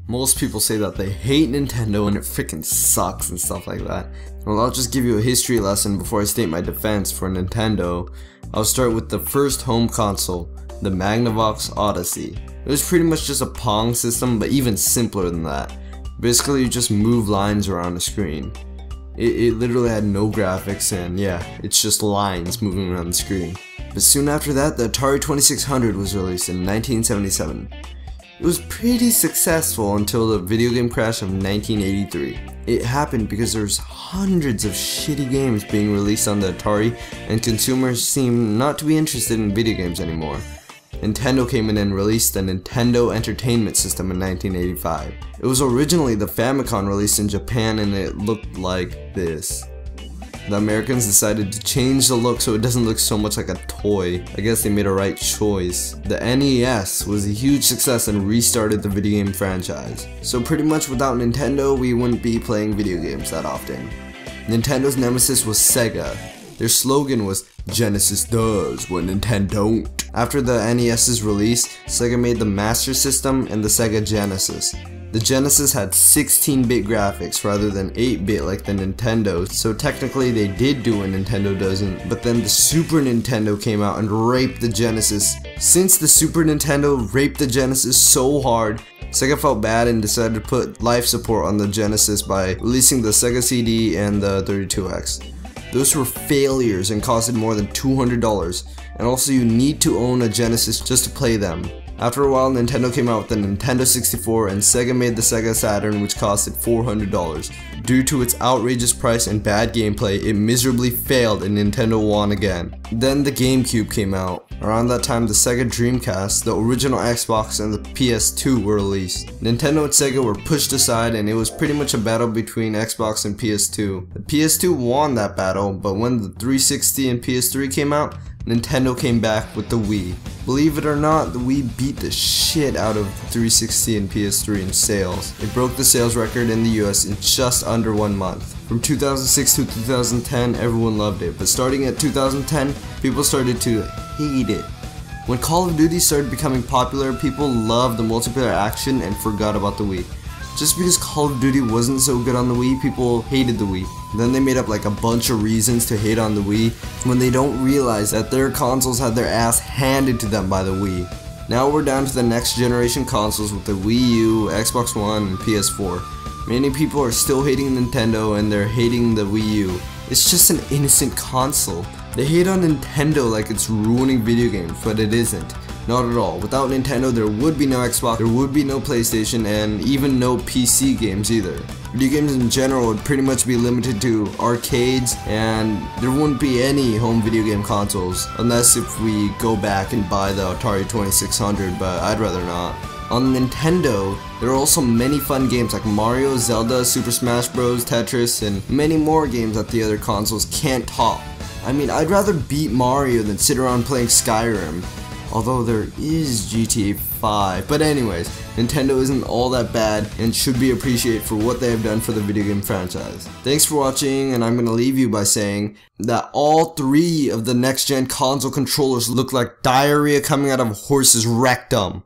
Most people say that they hate Nintendo and it freaking sucks and stuff like that. Well, I'll just give you a history lesson before I state my defense for Nintendo. I'll start with the first home console, the Magnavox Odyssey. It was pretty much just a Pong system, but even simpler than that. Basically, you just move lines around the screen. It literally had no graphics, and yeah, it's just lines moving around the screen. But soon after that, the Atari 2600 was released in 1977. It was pretty successful until the video game crash of 1983. It happened because there's hundreds of shitty games being released on the Atari, and consumers seemed not to be interested in video games anymore. Nintendo came in and released the Nintendo Entertainment System in 1985. It was originally the Famicom released in Japan, and it looked like this. The Americans decided to change the look so it doesn't look so much like a toy. I guess they made a right choice. The NES was a huge success and restarted the video game franchise. So pretty much without Nintendo, we wouldn't be playing video games that often. Nintendo's nemesis was Sega. Their slogan was, "Genesis does what Nintendo don't." After the NES's release, Sega made the Master System and the Sega Genesis. The Genesis had 16-bit graphics rather than 8-bit like the Nintendo, so technically they did do what Nintendo doesn't, but then the Super Nintendo came out and raped the Genesis. Since the Super Nintendo raped the Genesis so hard, Sega felt bad and decided to put life support on the Genesis by releasing the Sega CD and the 32X. Those were failures and costed more than $200, and also you need to own a Genesis just to play them. After a while, Nintendo came out with the Nintendo 64 and Sega made the Sega Saturn, which costed $400. Due to its outrageous price and bad gameplay, it miserably failed and Nintendo won again. Then the GameCube came out. Around that time, the Sega Dreamcast, the original Xbox, and the PS2 were released. Nintendo and Sega were pushed aside, and it was pretty much a battle between Xbox and PS2. The PS2 won that battle, but when the 360 and PS3 came out, Nintendo came back with the Wii. Believe it or not, the Wii beat the shit out of 360 and PS3 in sales. It broke the sales record in the US in just under 1 month. From 2006 to 2010, everyone loved it, but starting at 2010, people started to hate it. When Call of Duty started becoming popular, people loved the multiplayer action and forgot about the Wii. Just because Call of Duty wasn't so good on the Wii, people hated the Wii. Then they made up like a bunch of reasons to hate on the Wii when they don't realize that their consoles had their ass handed to them by the Wii. Now we're down to the next generation consoles with the Wii U, Xbox One, and PS4. Many people are still hating Nintendo and they're hating the Wii U. It's just an innocent console. They hate on Nintendo like it's ruining video games, but it isn't. Not at all. Without Nintendo, there would be no Xbox, there would be no PlayStation, and even no PC games either. Video games in general would pretty much be limited to arcades, and there wouldn't be any home video game consoles, unless if we go back and buy the Atari 2600, but I'd rather not. On Nintendo, there are also many fun games like Mario, Zelda, Super Smash Bros, Tetris, and many more games that the other consoles can't top. I mean, I'd rather beat Mario than sit around playing Skyrim. Although there is GTA 5. But anyways, Nintendo isn't all that bad and should be appreciated for what they have done for the video game franchise. Thanks for watching, and I'm going to leave you by saying that all 3 of the next gen console controllers look like diarrhea coming out of a horse's rectum.